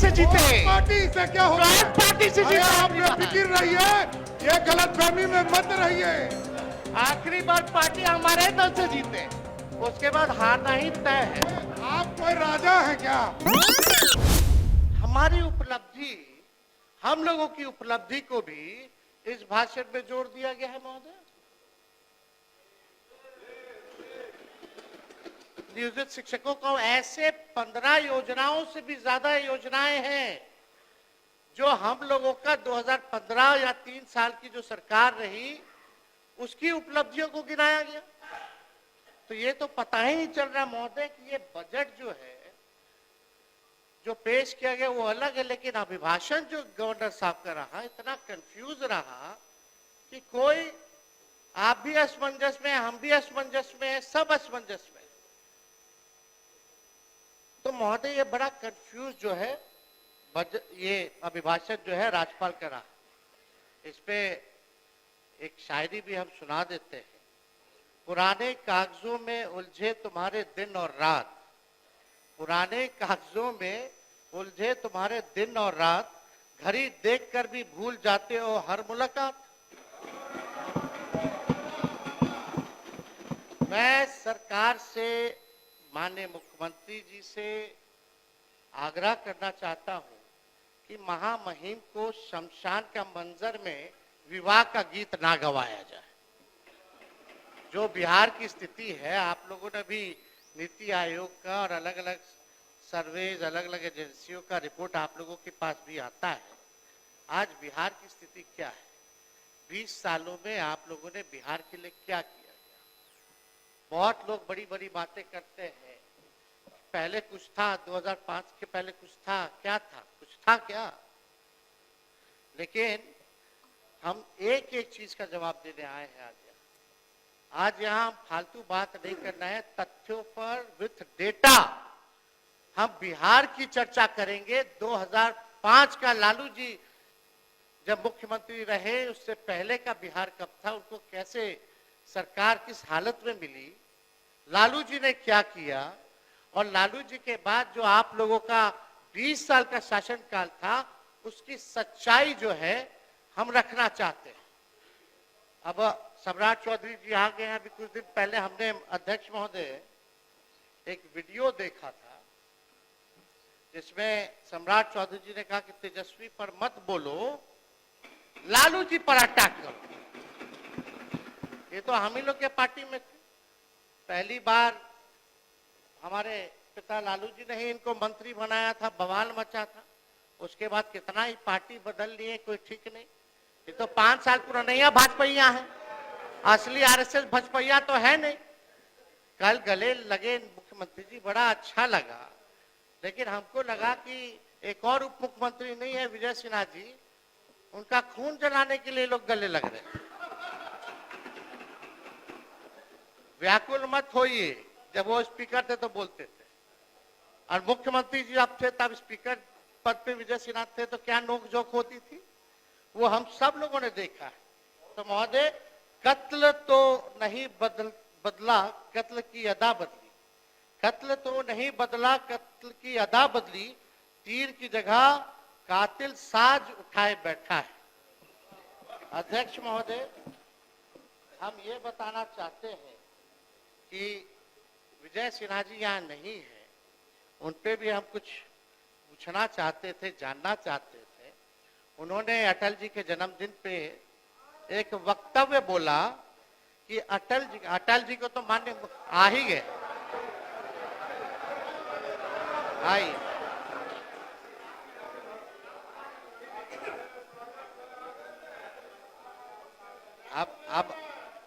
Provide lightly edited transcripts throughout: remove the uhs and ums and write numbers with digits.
से जीते, पार्टी से क्या होगा? पार्टी से जीते। आप फिक्र रहिए, ये गलतफहमी में मत रहिए। आखिरी बार पार्टी हमारे दल से जीते, उसके बाद हारना ही तय है। आप कोई राजा है क्या? हमारी उपलब्धि, हम लोगों की उपलब्धि को भी इस भाषण में जोड़ दिया गया है महोदय। नियोजित शिक्षकों को ऐसे 15 योजनाओं से भी ज्यादा योजनाएं हैं जो हम लोगों का 2015 या 3 साल की जो सरकार रही उसकी उपलब्धियों को गिनाया गया। तो ये तो पता ही नहीं चल रहा महोदय कि ये बजट जो है जो पेश किया गया वो अलग है, लेकिन अभिभाषण जो गवर्नर साहब का रहा इतना कंफ्यूज रहा कि कोई, आप भी असमंजस में, हम भी असमंजस में, सब असमंजस में। तो महोदय ये बड़ा कंफ्यूज जो है ये अभिभाषण जो है राज्यपाल का रहा। इस पे एक शायरी भी हम सुना देते हैं। पुराने कागजों में उलझे तुम्हारे दिन और रात, पुराने कागजों में उलझे तुम्हारे दिन और रात, घड़ी देखकर भी भूल जाते हो हर मुलाकात। मैं सरकार से, माननीय मुख्यमंत्री जी से आग्रह करना चाहता हूं कि महामहिम को शमशान का मंजर में विवाह का गीत ना गवाया जाए। जो बिहार की स्थिति है, आप लोगों ने भी नीति आयोग का और अलग अलग सर्वेज, अलग अलग एजेंसियों का रिपोर्ट आप लोगों के पास भी आता है। आज बिहार की स्थिति क्या है? 20 सालों में आप लोगों ने बिहार के लिए क्या किया? बहुत लोग बड़ी बड़ी बातें करते हैं, पहले कुछ था, 2005 के पहले कुछ था, क्या था? कुछ था क्या? लेकिन हम एक एक चीज का जवाब देने आए हैं आज यहाँ फालतू बात नहीं करना है, तथ्यों पर विथ डेटा हम बिहार की चर्चा करेंगे। 2005 का लालू जी जब मुख्यमंत्री रहे, उससे पहले का बिहार कब था, उनको कैसे सरकार किस हालत में मिली, लालू जी ने क्या किया, और लालू जी के बाद जो आप लोगों का 20 साल का शासनकाल था उसकी सच्चाई जो है हम रखना चाहते हैं। अब सम्राट चौधरी जी आ गए हैं। अभी कुछ दिन पहले हमने अध्यक्ष महोदय एक वीडियो देखा था जिसमें सम्राट चौधरी जी ने कहा कि तेजस्वी पर मत बोलो, लालू जी पर अटैक करो। ये तो हम ही लोग के पार्टी में थे। पहली बार हमारे पिता लालू जी ने ही इनको मंत्री बनाया था, बवाल मचा था। उसके बाद कितना ही पार्टी बदल लिए, कोई ठीक नहीं। ये तो 5 साल पुराना भाजपैया है, असली आरएसएस भाजपैया तो है नहीं। कल गले लगे मुख्यमंत्री जी, बड़ा अच्छा लगा, लेकिन हमको लगा कि एक और उप मुख्यमंत्री नहीं है विजय सिन्हा जी, उनका खून जलाने के लिए लोग गले लग रहे। व्याकुल मत होइए, जब वो स्पीकर थे तो बोलते थे, और मुख्यमंत्री जी अब थे तब स्पीकर पद पे विजय सिन्हा थे, तो क्या नोकझोंक होती थी, वो हम सब लोगों ने देखा है। तो महोदय, कत्ल तो नहीं बदला, कत्ल की अदा बदली। कत्ल तो नहीं बदला, कत्ल की अदा बदली, तीर की जगह कातिल साज उठाए बैठा है। अध्यक्ष महोदय, हम ये बताना चाहते हैं कि विजय सिन्हा जी यहाँ नहीं है, उन पे भी हम कुछ पूछना चाहते थे, जानना चाहते थे। उन्होंने अटल जी के जन्मदिन पे एक वक्तव्य बोला कि अटल जी को तो मान्य आ ही गए, आई।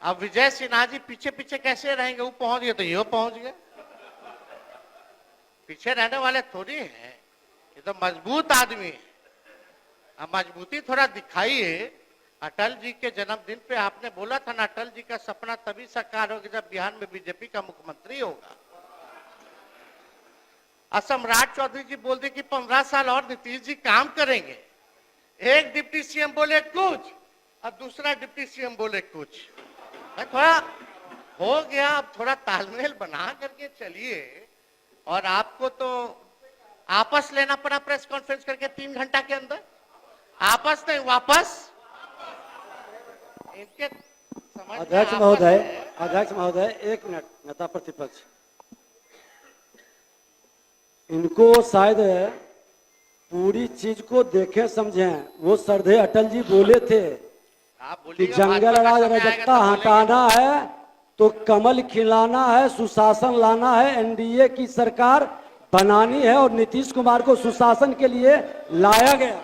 अब विजय सिन्हा जी पीछे पीछे कैसे रहेंगे? वो पहुंच गए तो ये पहुंच गए, पीछे रहने वाले थोड़ी हैं, ये तो मजबूत आदमी है। अब मजबूती थोड़ा दिखाइए। अटल जी के जन्मदिन पे आपने बोला था ना, अटल जी का सपना तभी साकार होगा जब बिहार में बीजेपी का मुख्यमंत्री होगा। सम्राट चौधरी जी बोल दे कि 15 साल और नीतीश जी काम करेंगे। एक डिप्टी सीएम बोले कुछ और दूसरा डिप्टी सीएम बोले कुछ। थोड़ा हो गया, अब थोड़ा तालमेल बना करके चलिए। और आपको तो आपस लेना पड़ा प्रेस कॉन्फ्रेंस करके 3 घंटा के अंदर, आपस नहीं वापस। इनके समझ में अध्यक्ष आपस महोदय, है। अध्यक्ष महोदय, एक मिनट। नेता प्रतिपक्ष, इनको शायद पूरी चीज को देखें समझें। वो सरदे अटल जी बोले थे आप कि बोलिएगा, जंगल भाजपा का राज समय आएगा रजकता तब बोलेंगे। हटाना है तो कमल खिलाना है, सुशासन लाना है, एनडीए की सरकार बनानी है और नीतीश कुमार को सुशासन के लिए लाया गया।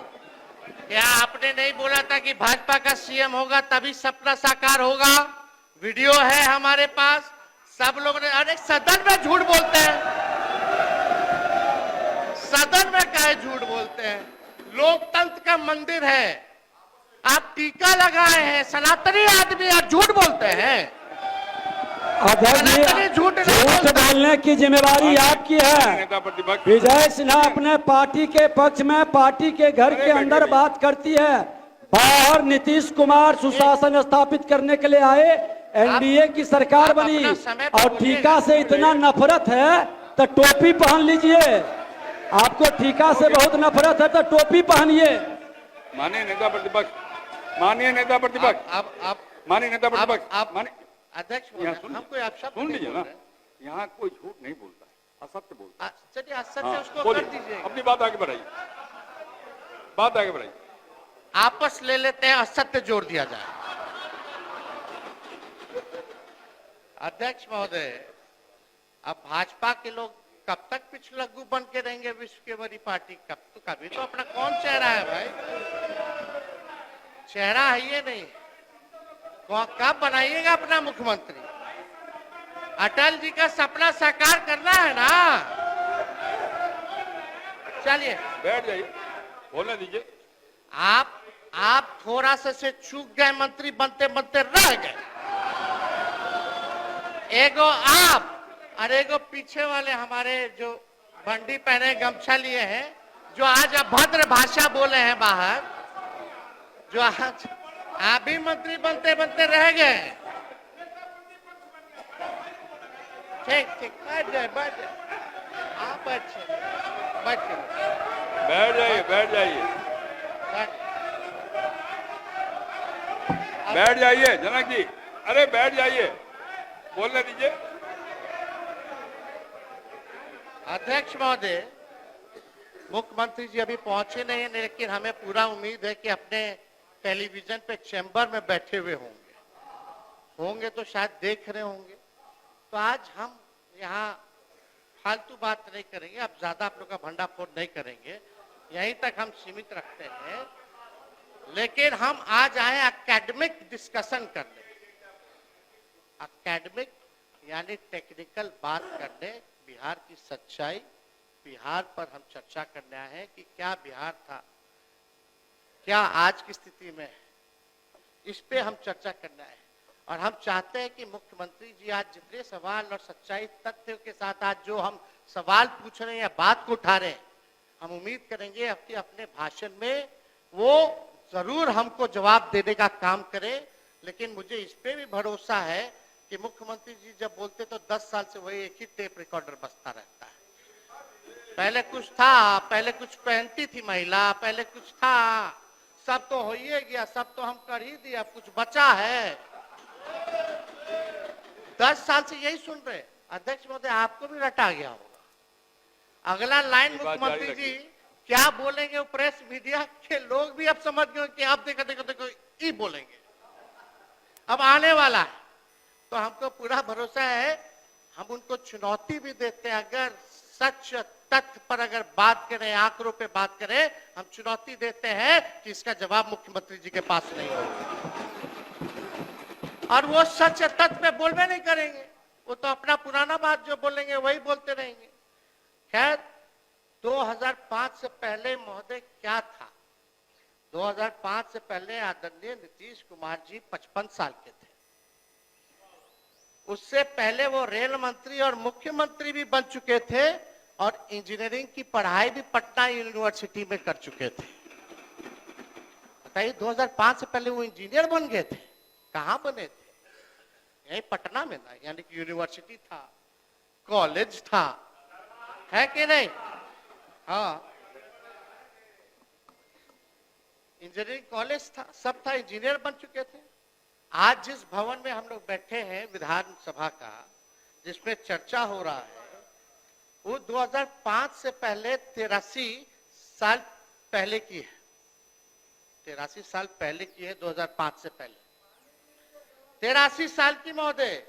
क्या आपने नहीं बोला था कि भाजपा का सीएम होगा तभी सपना साकार होगा? वीडियो है हमारे पास, सब लोग ने। अरे सदन में झूठ बोलते हैं, सदन में काहे झूठ बोलते हैं? लोकतंत्र का मंदिर है, आप टीका लगाए हैं, सनातनी आदमी, आप झूठ बोलते हैं। अध्यक्ष जी, सनातनी झूठ नहीं झूठ बोलता। बोलने की जिम्मेवारी आपकी है। नेता प्रतिपक्ष विजय सिन्हा अपने पार्टी के पक्ष में पार्टी के घर के अंदर बात करती है, बाहर नीतीश कुमार सुशासन स्थापित करने के लिए आए, एनडीए की सरकार आप बनी। अपना समय पर और बोलिएगा। टीका से इतना नफरत है तो टोपी पहन लीजिए। आपको टीका से बहुत नफरत है तो टोपी पहनिए। माननीय नेता प्रतिपक्ष, माननीय नेता प्रतिपक्ष, आप माननीय नेता प्रतिपक्ष, आप माननीय अध्यक्ष यहाँ महोदय, सुन हम कोई आप शब्द सुन नहीं लीजिए बोल ना, रहे। यहाँ कोई झूठ नहीं बोलता है, असत्य बोलता है। चलिए असत्य हाँ, उसको कर बोलिए, दीजिएगा। अपनी बात आगे बढ़ाइए, बात आगे बढ़ाइए। आपस ले लेते हैं, असत्य जोड़ दिया जाए। अध्यक्ष महोदय, अब भाजपा के लोग कब तक पिछलग्गू बन के रहेंगे? विश्व के बड़ी पार्टी कभी तो अपना कौन चेहरा है भाई? चेहरा है ये नहीं। कब बनाइएगा अपना मुख्यमंत्री? अटल जी का सपना साकार करना है ना। चलिए बैठ जाइए, बोलने दीजिए। आप थोड़ा सा से चूक गए, मंत्री बनते बनते रह गए। एगो आप और एगो पीछे वाले हमारे जो बंडी पहने गमछा लिए हैं, जो आज अभद्र भाषा बोले हैं बाहर, जो आज आप भी मंत्री बनते बनते रह गए। ठीक ठीक, बैठ जाए, बैठ जाए, आप अच्छे बैठ बैठ जाइए, बैठ जाइए, बैठ जाइए जनक जी, अरे बैठ जाइए, बोलने दीजिए। अध्यक्ष महोदय, मुख्यमंत्री जी अभी पहुंचे नहीं हैं, लेकिन हमें पूरा उम्मीद है कि अपने टेलीविजन पे चैम्बर में बैठे हुए होंगे तो शायद देख रहे होंगे। तो आज हम यहाँ फालतू बात नहीं करेंगे, अब ज्यादा आप लोग का भंडाफोड़ नहीं करेंगे, यहीं तक हम सीमित रखते हैं। लेकिन हम आज आए एकेडमिक डिस्कशन करने, एकेडमिक यानी टेक्निकल बात करने, बिहार की सच्चाई, बिहार पर हम चर्चा करने आए हैं कि क्या बिहार था, क्या आज की स्थिति में है, इस पे हम चर्चा करना है। और हम चाहते हैं कि मुख्यमंत्री जी आज जितने सवाल और सच्चाई तथ्यों के साथ आज जो हम सवाल पूछ रहे हैं या बात को उठा रहे हैं, हम उम्मीद करेंगे कि अपने भाषण में वो जरूर हमको जवाब देने का काम करें। लेकिन मुझे इस पे भी भरोसा है कि मुख्यमंत्री जी जब बोलते तो 10 साल से वही एक ही टेप रिकॉर्डर बजता रहता है। पहले कुछ था, पहले कुछ पहनती थी महिला, पहले कुछ था, सब तो हो ही गया, सब तो हम कर ही दिया, कुछ बचा है? 10 साल से यही सुन रहे। अध्यक्ष महोदय, आपको भी रटा गया होगा। अगला लाइन मुख्यमंत्री जी क्या बोलेंगे, वो प्रेस मीडिया के लोग भी अब समझ गए कि आप देखो देखो देखो ये बोलेंगे, अब आने वाला है। तो हमको पूरा भरोसा है, हम उनको चुनौती भी देते हैं। अगर सच तथ्य पर अगर बात करें, आंकड़ों पे बात करें, हम चुनौती देते हैं कि इसका जवाब मुख्यमंत्री जी के पास नहीं होगा। और वो सच तथ्य पे बोलबे नहीं करेंगे, वो तो अपना पुराना बात जो बोलेंगे वही बोलते रहेंगे। खैर, 2005 से पहले महोदय क्या था? 2005 से पहले आदरणीय नीतीश कुमार जी 55 साल के थे। उससे पहले वो रेल मंत्री और मुख्यमंत्री भी बन चुके थे और इंजीनियरिंग की पढ़ाई भी पटना यूनिवर्सिटी में कर चुके थे। बताइए, 2005 से पहले वो इंजीनियर बन गए थे। कहां बने थे? यही पटना में ना, यानी कि यूनिवर्सिटी था, कॉलेज था, है कि नहीं? हाँ, इंजीनियरिंग कॉलेज था, सब था, इंजीनियर बन चुके थे। आज जिस भवन में हम लोग बैठे हैं विधानसभा का, जिसमें चर्चा हो रहा है, वो 2005 से पहले 83 साल पहले की है। 83 साल पहले की है, 2005 से पहले 83 साल की महोदय।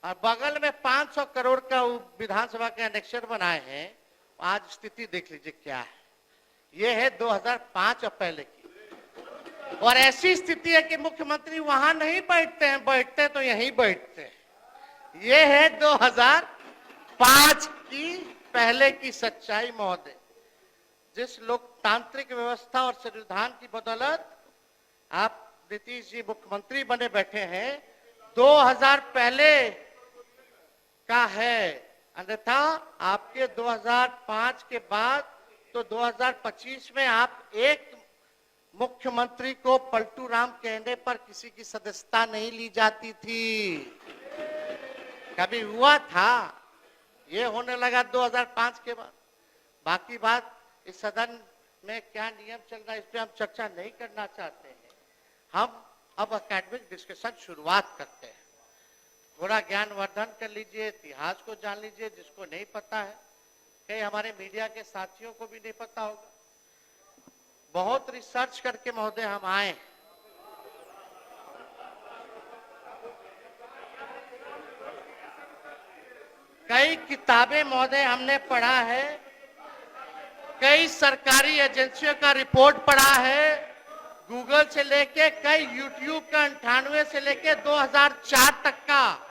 और बगल में 500 करोड़ का विधानसभा के एनेक्सर बनाए हैं। आज स्थिति देख लीजिए क्या है। ये है 2005 और पहले की। और ऐसी स्थिति है कि मुख्यमंत्री वहां नहीं बैठते हैं, बैठते तो यहीं बैठते हैं। ये है 2005 की पहले की सच्चाई महोदय। जिस लोकतांत्रिक व्यवस्था और संविधान की बदौलत आप नीतीश जी मुख्यमंत्री बने बैठे हैं, 2000 पहले का है। अन्यथा आपके 2005 के बाद तो 2025 में आप एक मुख्यमंत्री को पलटू राम कहने पर किसी की सदस्यता नहीं ली जाती थी। कभी हुआ था? ये होने लगा 2005 के बाद। बाकी बात इस सदन में क्या नियम चल रहा है, इस पे हम चर्चा नहीं करना चाहते हैं। हम अब एकेडमिक डिस्कशन शुरुआत करते हैं। थोड़ा ज्ञानवर्धन कर लीजिए, इतिहास को जान लीजिए जिसको नहीं पता है। कई हमारे मीडिया के साथियों को भी नहीं पता होगा। बहुत रिसर्च करके महोदय हम आए। कई किताबें महोदय हमने पढ़ा है, कई सरकारी एजेंसियों का रिपोर्ट पढ़ा है, गूगल से लेके कई यूट्यूब का 98 से लेके 2004 तक का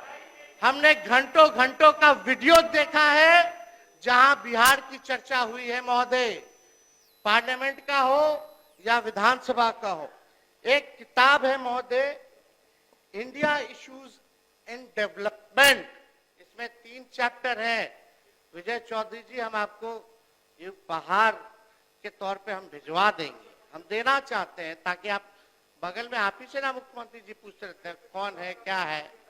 हमने घंटों घंटों का वीडियो देखा है, जहां बिहार की चर्चा हुई है महोदय। पार्लियामेंट का हो या विधानसभा का हो। एक किताब है महोदय, इंडिया इश्यूज इन डेवलपमेंट। इसमें 3 चैप्टर है। विजय चौधरी जी, हम आपको ये उपहार के तौर पे हम भिजवा देंगे, हम देना चाहते हैं, ताकि आप बगल में आप ही से ना मुख्यमंत्री जी पूछते रहते हैं कौन है क्या है,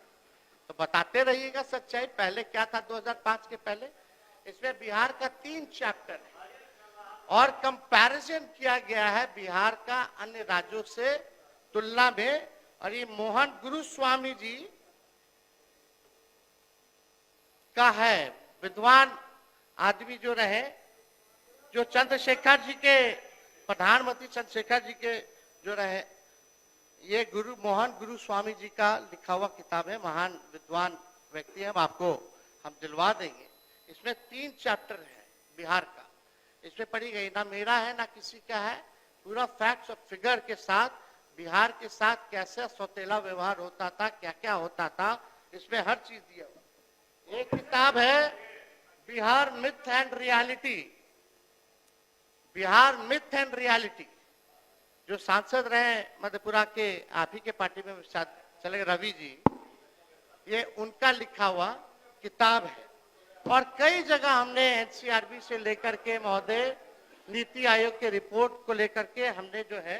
तो बताते रहिएगा सच्चाई। पहले क्या था 2005 के पहले। इसमें बिहार का 3 चैप्टर है और कंपैरिजन किया गया है बिहार का अन्य राज्यों से तुलना में। और ये मोहन गुरुस्वामी जी का है, विद्वान आदमी जो रहे, जो चंद्रशेखर जी के, प्रधानमंत्री चंद्रशेखर जी के जो रहे, ये मोहन गुरुस्वामी जी का लिखा हुआ किताब है। महान विद्वान व्यक्ति है, हम दिलवा देंगे। इसमें 3 चैप्टर है बिहार का। इसमें पढ़ी गई, ना मेरा है ना किसी का है, पूरा फैक्ट्स और फिगर के साथ बिहार के साथ कैसे सौतेला व्यवहार होता था, क्या क्या होता था, इसमें हर चीज दिया हुआ। एक किताब है Bihar myth and reality. Bihar myth and reality, जो सांसद रहे मधेपुरा के, आप ही के पार्टी में शायद चले गए, रवि जी, ये उनका लिखा हुआ किताब है। और कई जगह हमने एनसीआरबी से लेकर के महोदय, नीति आयोग के रिपोर्ट को लेकर के हमने जो है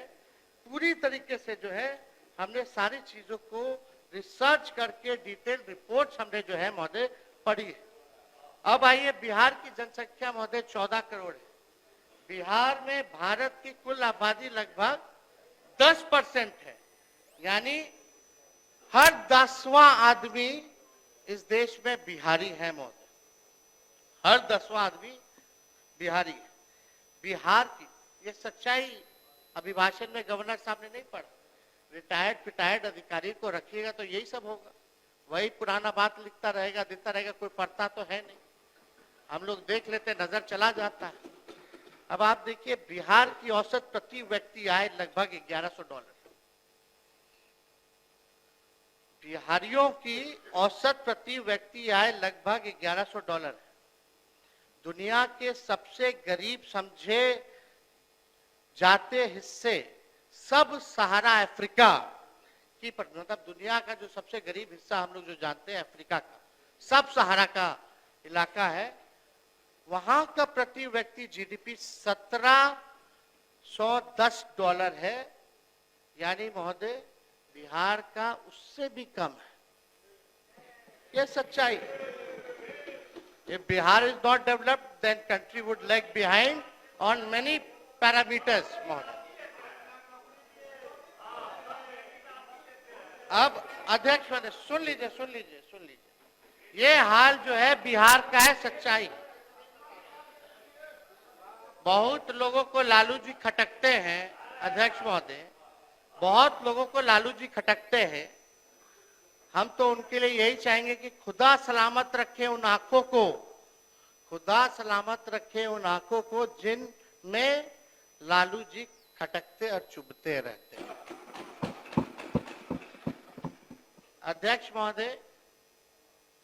पूरी तरीके से जो है हमने सारी चीजों को रिसर्च करके डिटेल रिपोर्ट्स हमने जो है महोदय पढ़ी है। अब आइए, बिहार की जनसंख्या महोदय 14 करोड़ है। बिहार में भारत की कुल आबादी लगभग 10% है, यानी हर 10वां आदमी इस देश में बिहारी है महोदय। हर 10वां आदमी बिहारी है। बिहार की ये सच्चाई अभिभाषण में गवर्नर साहब ने नहीं पढ़ा। रिटायर्ड अधिकारी को रखिएगा तो यही सब होगा, वही पुराना बात लिखता रहेगा, देता रहेगा, कोई पढ़ता तो है नहीं। हम लोग देख लेते, नजर चला जाता है। अब आप देखिए, बिहार की औसत प्रति व्यक्ति आय लगभग $1100। बिहारियों की औसत प्रति व्यक्ति आय लगभग $1100 है। दुनिया के सबसे गरीब समझे जाते हिस्से सब सहारा अफ्रीका की, मतलब दुनिया का जो सबसे गरीब हिस्सा हम लोग जो जानते हैं अफ्रीका का, सब सहारा का इलाका है। वहां का प्रति व्यक्ति जीडीपी $1710 है, यानी महोदय बिहार का उससे भी कम है। यह सच्चाई। If Bihar is not developed, then country would lag behind on many parameters, महोदय। अब अध्यक्ष महोदय सुन लीजिए, ये हाल जो है बिहार का है, सच्चाई। बहुत लोगों को लालू जी खटकते हैं अध्यक्ष महोदय, बहुत लोगों को लालू जी खटकते हैं। हम तो उनके लिए यही चाहेंगे कि खुदा सलामत रखे उन आंखों को, खुदा सलामत रखे उन आंखों को जिनमें लालू जी खटकते और चुभते रहते हैं। अध्यक्ष महोदय,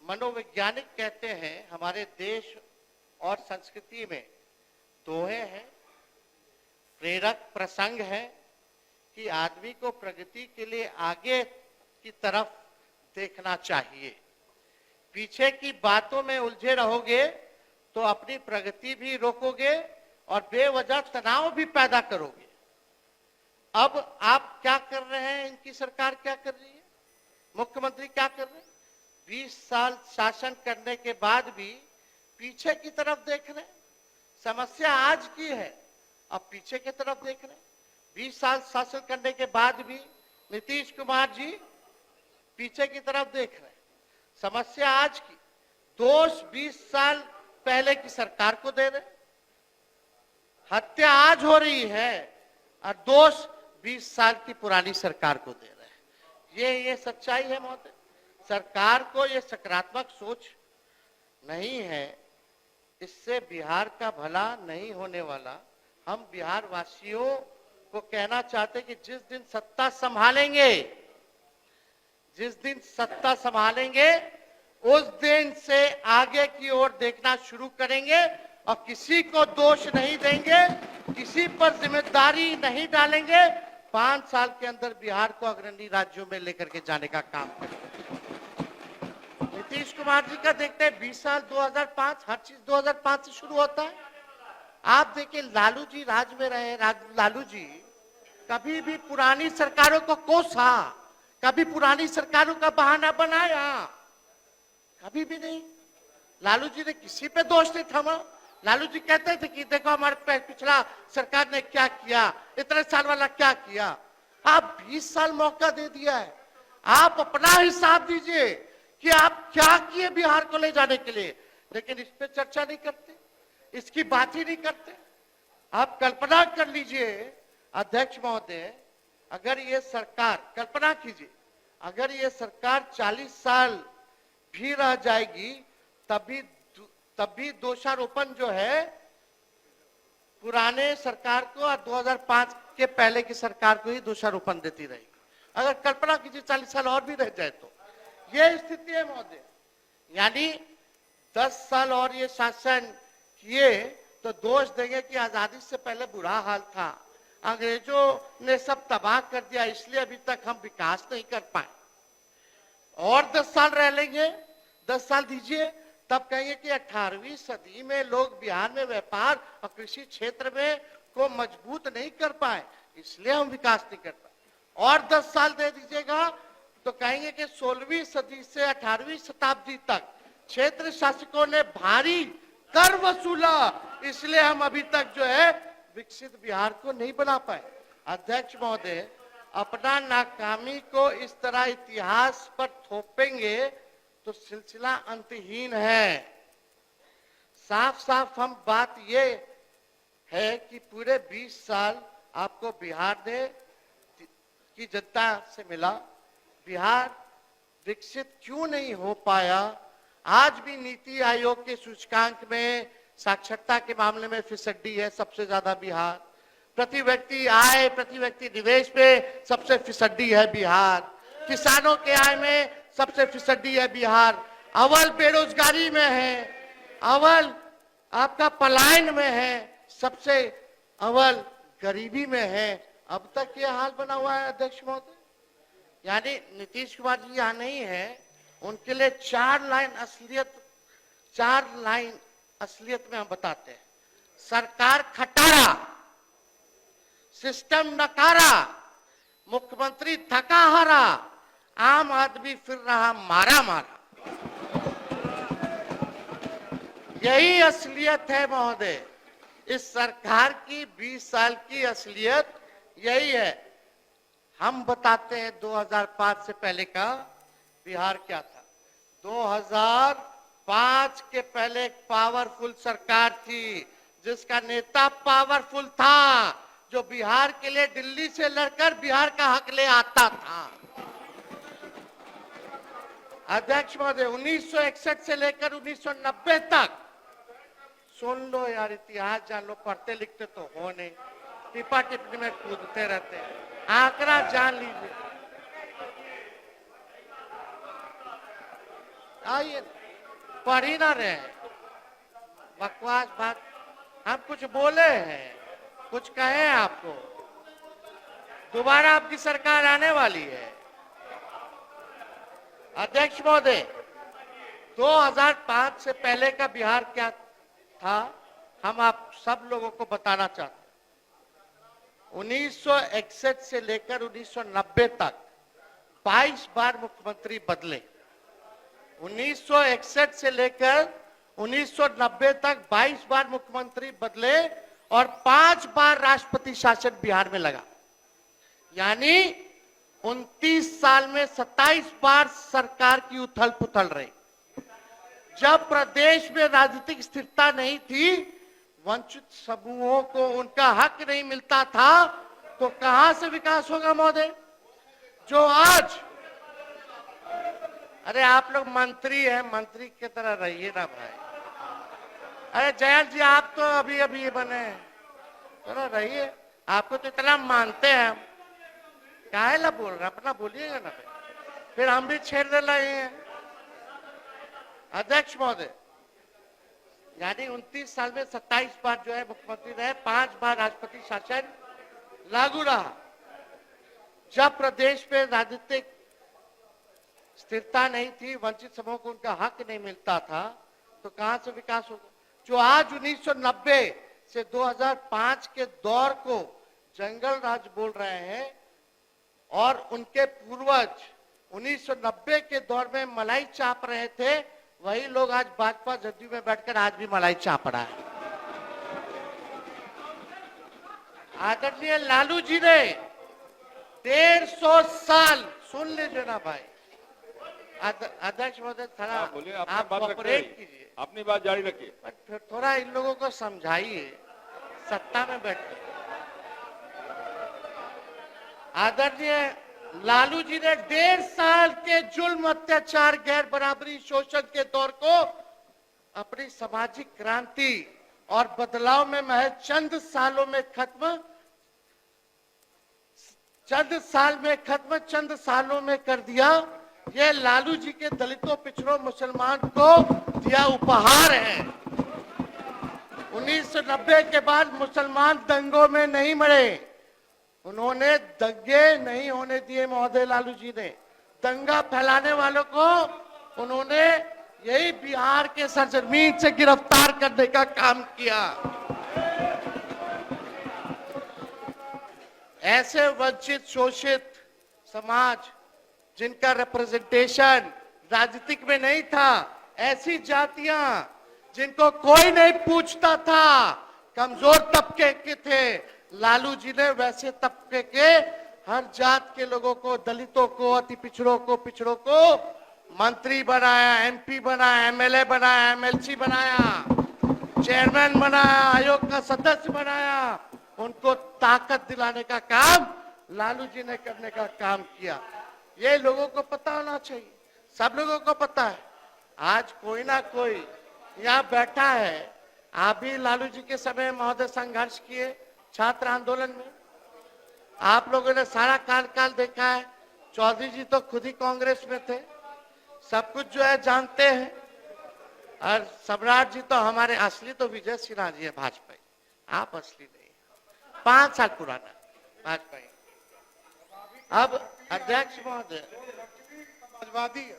मनोवैज्ञानिक कहते हैं हमारे देश और संस्कृति में दोहे हैं, प्रेरक प्रसंग है कि आदमी को प्रगति के लिए आगे की तरफ देखना चाहिए। पीछे की बातों में उलझे रहोगे तो अपनी प्रगति भी रोकोगे और बेवजह तनाव भी पैदा करोगे। अब आप क्या कर रहे हैं, इनकी सरकार क्या कर रही है, मुख्यमंत्री क्या कर रहे हैं? 20 साल शासन करने के बाद भी पीछे की तरफ देख रहे हैं। समस्या आज की है, अब पीछे की तरफ देख रहे हैं। 20 साल शासन करने के बाद भी नीतीश कुमार जी पीछे की तरफ देख रहे हैं। समस्या आज की, दोष 20 साल पहले की सरकार को दे रहे हैं। हत्या आज हो रही है और दोष 20 साल की पुरानी सरकार को दे रहे हैं। ये सच्चाई है महोदय। सरकार को ये सकारात्मक सोच नहीं है, इससे बिहार का भला नहीं होने वाला। हम बिहार वासियों को कहना चाहते कि जिस दिन सत्ता संभालेंगे उस दिन से आगे की ओर देखना शुरू करेंगे और किसी को दोष नहीं देंगे, किसी पर जिम्मेदारी नहीं डालेंगे। 5 साल के अंदर बिहार को अग्रणी राज्यों में लेकर के जाने का काम करेंगे। नीतीश कुमार जी का देखते हैं 20 साल 2005, हर चीज 2005 से शुरू होता है। आप देखिए लालू जी राज में रहे, लालू जी कभी भी पुरानी सरकारों को कोसा, कभी पुरानी सरकारों का बहाना बनाया, कभी भी नहीं। लालू जी ने किसी पे दोष नहीं थमा। लालू जी कहते थे कि देखो हमारे पिछला सरकार ने क्या किया, इतने साल वाला क्या किया। आप 20 साल मौका दे दिया है, आप अपना हिसाब दीजिए कि आप क्या किए बिहार को ले जाने के लिए, लेकिन इस पे चर्चा नहीं करते, इसकी बात ही नहीं करते। आप कल्पना कर लीजिए अध्यक्ष महोदय, अगर ये सरकार, कल्पना कीजिए अगर ये सरकार 40 साल भी रह जाएगी तब भी दोषारोपण जो है पुराने सरकार को और 2005 के पहले की सरकार को ही दोषारोपण देती रहेगी। अगर कल्पना कीजिए 40 साल और भी रह जाए तो ये स्थिति है महोदय। यानी 10 साल और ये शासन किए तो दोष देंगे कि आजादी से पहले बुरा हाल था, अंग्रेजों ने सब तबाह कर दिया, इसलिए अभी तक हम विकास नहीं कर पाए। और 10 साल रह लेंगे, 10 साल दीजिए, तब कहेंगे कि 18वीं सदी में लोग बिहार में व्यापार और कृषि क्षेत्र में को मजबूत नहीं कर पाए, इसलिए हम विकास नहीं कर पाए। और 10 साल दे दीजिएगा तो कहेंगे कि 16वीं सदी से 18वीं शताब्दी तक क्षेत्र शासकों ने भारी कर वसूला, इसलिए हम अभी तक जो है विकसित बिहार को नहीं बना पाए। अध्यक्ष महोदय, अपना नाकामी को इस तरह इतिहास पर थोपेंगे तो सिलसिला अंतहीन है। साफ साफ हम बात ये है कि पूरे 20 साल आपको बिहार ने की जनता से मिला, बिहार विकसित क्यों नहीं हो पाया? आज भी नीति आयोग के सूचकांक में साक्षरता के मामले में फिसड्डी है सबसे ज्यादा बिहार। प्रति व्यक्ति आय, प्रति व्यक्ति निवेश में सबसे फिसड्डी है बिहार। किसानों के आय में सबसे फिसड्डी है बिहार। अव्वल बेरोजगारी में है, अव्वल आपका पलायन में है, सबसे अव्वल गरीबी में है। अब तक ये हाल बना हुआ है अध्यक्ष महोदय। यानी नीतीश कुमार जी यहाँ नहीं है, उनके लिए 4 लाइन असलियत में हम बताते हैं। सरकार खटारा, सिस्टम नकारा, मुख्यमंत्री थका हारा, आम आदमी फिर रहा मारा मारा। यही असलियत है महोदय, इस सरकार की 20 साल की असलियत यही है। हम बताते हैं 2005 से पहले का बिहार क्या था। 2005 के पहले एक पावरफुल सरकार थी जिसका नेता पावरफुल था, जो बिहार के लिए दिल्ली से लड़कर बिहार का हक ले आता था। अध्यक्ष महोदय, 1961 से लेकर 1990 तक, सुन लो यार, इतिहास जान लो, पढ़ते लिखते तो हो नहीं, टिपा टिप्पणी में कूदते रहते हैं, आंकड़ा जान लीजिए। आइए, पढ़ ही ना रहे, बकवास बात। हम कुछ बोले हैं, कुछ कहे आपको, दोबारा आपकी सरकार आने वाली है। अध्यक्ष महोदय, 2005 से पहले का बिहार क्या था, हम आप सब लोगों को बताना चाहते हैं। 1961 से लेकर 1990 तक 22 बार मुख्यमंत्री बदले। 1961 से लेकर 1990 तक 22 बार मुख्यमंत्री बदले और 5 बार राष्ट्रपति शासन बिहार में लगा। यानी 29 साल में 27 बार सरकार की उथल पुथल रही। जब प्रदेश में राजनीतिक स्थिरता नहीं थी, वंचित समूहों को उनका हक नहीं मिलता था, तो कहां से विकास होगा महोदय? जो आज, अरे आप लोग मंत्री हैं, मंत्री की तरह रहिए ना भाई। अरे जयंत जी, आप तो अभी अभी बने, थोड़ा रहिए, आपको तो इतना मानते हैं हम, काहे ला बोल रहे, अपना बोलिएगा ना, फिर हम भी छेड़ दे रहे हैं। अध्यक्ष महोदय, यानी 29 साल में 27 बार जो है मुख्यमंत्री रहे, 5 बार राष्ट्रपति शासन लागू रहा। जब प्रदेश में राजनीतिक स्थिरता नहीं थी, वंचित समूह को उनका हक नहीं मिलता था, तो कहां से विकास होगा? जो आज 1990 से 2005 के दौर को जंगल राज बोल रहे हैं, और उनके पूर्वज 1990 के दौर में मलाई चाप रहे थे, वही लोग आज भाजपा जदयू में बैठकर आज भी मलाई चाप रहा है। आदरणीय लालू जी ने 150 साल, सुन लीजिए ना भाई, अध्यक्ष महोदय, थोड़ा बोलिए, आप कोऑपरेट कीजिए, अपनी बात जारी रखिए, फिर थोड़ा इन लोगों को समझाइए, सत्ता में बैठे। आदरणीय लालू जी ने 1.5 साल के जुल्म, अत्याचार, गैर बराबरी, शोषण के दौर को अपनी सामाजिक क्रांति और बदलाव में महज चंद साल में खत्म, चंद सालों में कर दिया। ये लालू जी के दलितों, पिछड़ों, मुसलमान को दिया उपहार है। 1990 के बाद मुसलमान दंगों में नहीं मरे, उन्होंने दंगे नहीं होने दिए महोदय। लालू जी ने दंगा फैलाने वालों को उन्होंने यही बिहार के सरजमीन से गिरफ्तार करने का काम किया। ऐसे वंचित, शोषित समाज जिनका रिप्रेजेंटेशन राजनीतिक में नहीं था, ऐसी जातियां जिनको कोई नहीं पूछता था, कमजोर तबके के थे, लालू जी ने वैसे तबके के हर जात के लोगों को, दलितों को, अति पिछड़ों को मंत्री बनाया, एमपी बनाया, एमएलए बनाया, एमएलसी बनाया, चेयरमैन बनाया, आयोग का सदस्य बनाया। उनको ताकत दिलाने का काम लालू जी ने करने का काम किया। ये लोगों को पता होना चाहिए, सब लोगों को पता है। आज कोई ना कोई यहाँ बैठा है, आप भी लालू जी के समय महोदय संघर्ष किए छात्र आंदोलन में, आप लोगों ने सारा काल देखा है। चौधरी जी तो खुद ही कांग्रेस में थे, सब कुछ जो है जानते हैं। और सम्राट जी तो हमारे असली तो विजय सिन्हा जी है, भाजपा, आप असली नहीं, 5 साल पुराना भाजपा। अब अध्यक्ष महोदय, समाजवादी है,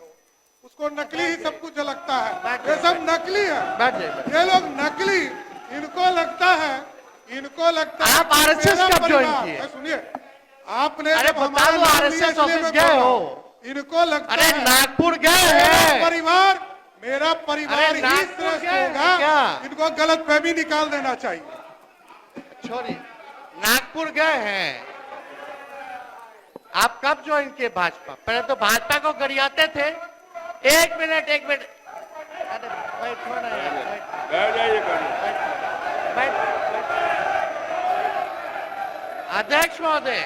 उसको नकली ही सब कुछ लगता है, ये सब नकली है, बैठ जाइए। ये लोग नकली, इनको लगता है आप आरएसएस कब ज्वाइन किए? सुनिए, आपने अरे बता दो, आरएसएस ऑफिस गए हो? इनको लगता अरे है नागपुर गए हैं, परिवार मेरा परिवार अरे ही नागपुर श्रेष्ठ गए हैं होगा। क्या? इनको गलत फहमी निकाल देना चाहिए। छोड़िए, नागपुर गए हैं आप, कब ज्वाइन किए भाजपा? पहले तो भाजपा को गरियाते थे। एक मिनट अरे बैठो ना यार, बैठ जाइए, बैठ। अध्यक्ष महोदय,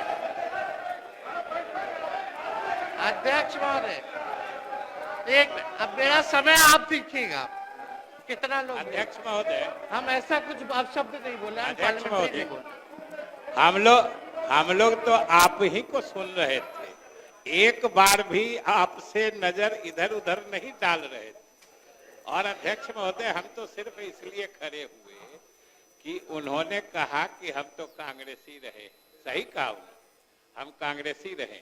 एक मिनट, अब मेरा समय आप देखिएगा कितना लोग। अध्यक्ष महोदय, हम ऐसा कुछ अपशब्द नहीं बोले, हम अध्यक्ष पार्लियामेंट्री नहीं महोदय, बोले। हम लोग तो आप ही को सुन रहे थे, एक बार भी आपसे नजर इधर उधर नहीं डाल रहे थे। और अध्यक्ष महोदय, हम तो सिर्फ इसलिए खड़े हुए कि उन्होंने कहा कि हम तो कांग्रेसी रहे। सही कहा उन्होंने, हम कांग्रेसी रहे।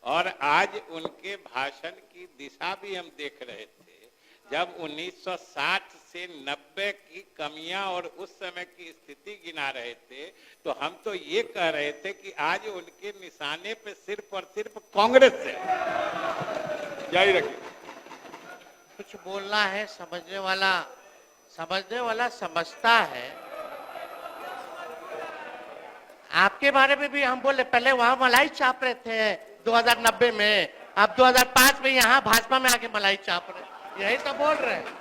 और आज उनके भाषण की दिशा भी हम देख रहे थे। जब 1960 से 90 की कमियां और उस समय की स्थिति गिना रहे थे, तो हम तो ये कह रहे थे कि आज उनके निशाने पे सिर्फ और सिर्फ कांग्रेस है। जारी रखिए। कुछ बोलना है, समझने वाला समझता है। आपके बारे में भी हम बोले, पहले वहां मलाई चाप रहे थे 2090 में, अब 2005 में यहाँ भाजपा में आके मलाई चाप रहे, यही तो बोल रहे हैं।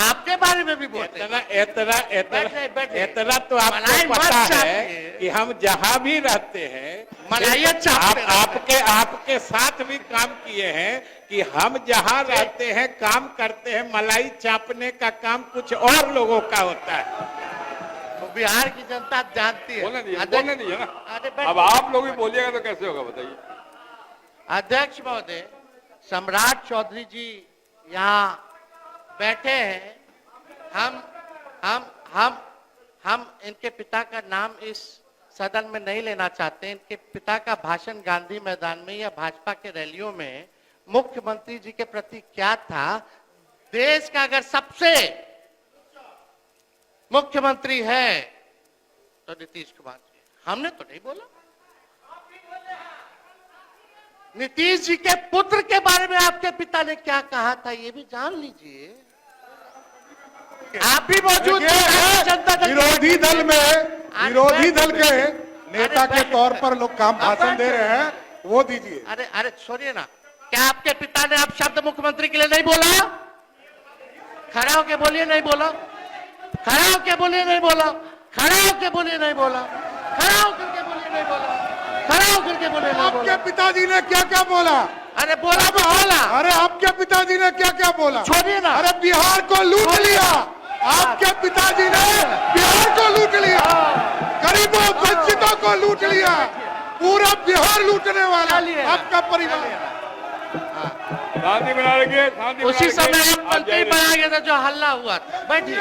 आपके बारे में भी बोलते हैं। इतना तो आपको पता है कि हम जहां भी रहते हैं मलाइया चापते रहते हैं। आपके साथ भी काम किए हैं कि हम जहां रहते हैं, काम करते हैं, मलाई चापने का काम कुछ और लोगों का होता है। तो बिहार की जनता जानती है। बोलने दीजिए ना। अरे बैठ- अब आप लोग भी बोलिएगा तो कैसे होगा बताइए। अध्यक्ष महोदय, सम्राट चौधरी जी यहाँ बैठे हैं। हम इनके पिता का नाम इस सदन में नहीं लेना चाहते। इनके पिता का भाषण गांधी मैदान में या भाजपा के रैलियों में मुख्यमंत्री जी के प्रति क्या था? देश का अगर सबसे मुख्यमंत्री है तो नीतीश कुमार जी। हमने तो नहीं बोला। नीतीश जी के पुत्र के बारे में आपके पिता ने क्या कहा था, ये भी जान लीजिए। आप भी मौजूद थे जनता दल विरोधी दल के नेता के तौर पर लोग काम भाषण दे रहे हैं, वो दीजिए। अरे छोड़िए ना, क्या आपके पिता ने अब शब्द मुख्यमंत्री के लिए नहीं बोला? खड़ा होके बोलिए नहीं बोला, खड़ा होके बोलिए नहीं बोला, खड़ा होके बोलिए नहीं बोला, खड़ा होकर के बोलिए नहीं बोला, खड़ा होकर के बोलिए नहीं आपके बोला। पिताजी ने क्या क्या बोला? अरे बोला तो बोला। अरे आपके पिताजी ने क्या क्या बोला? छोड़िए ना। अरे बिहार को लूट लिया। आपके पिताजी ने बिहार को लूट लिया, गरीबों वंचितों को लूट लिया, पूरा बिहार लूटने वाला आपका परिवार। शांति बना रखिए, शांति उसी बना रखिए। समय आप मंत्री बना गए थे जो हल्ला हुआ था। बैठिए।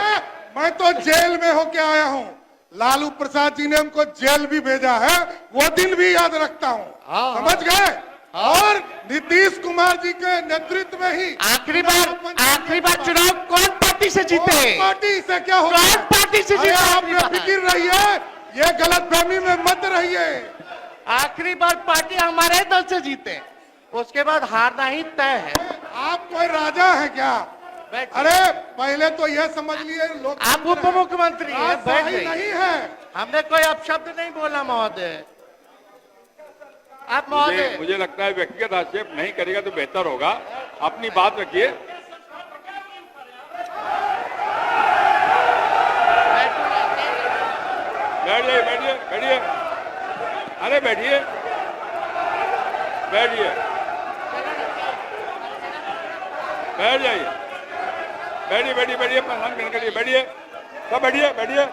मैं तो जेल में होके आया हूँ। लालू प्रसाद जी ने हमको जेल भी भेजा है, वो दिन भी याद रखता हूँ। समझ गए? और नीतीश कुमार जी के नेतृत्व में ही आखिरी बार चुनाव कौन पार्टी से जीते? पार्टी से क्या होगा? कौन पार्टी से जीते? आप बेफिक्र रहिए, ये गलतफहमी में मत रहिए। आखिरी बार पार्टी हमारे दल से जीते, उसके बाद हारना ही तय है। आप कोई राजा है क्या? बैठिए। अरे पहले तो यह समझ लिए लोग आप उप मुख्यमंत्री हैं, बैठ सही जाइए। नहीं है। हमने कोई अपशब्द नहीं बोला महोदय। आप महोदय मुझे लगता है व्यक्तिगत आक्षेप नहीं करेगा तो बेहतर होगा। अपनी बात रखिए। बैठ जाइए, बैठिए, बैठिए। अरे बैठिए, बैठिए, बैठ जाइए, बैठिए, बैठिए, बैठिए, प्रणाम करने के लिए बैठिए, सब बैठिए, बैठिए।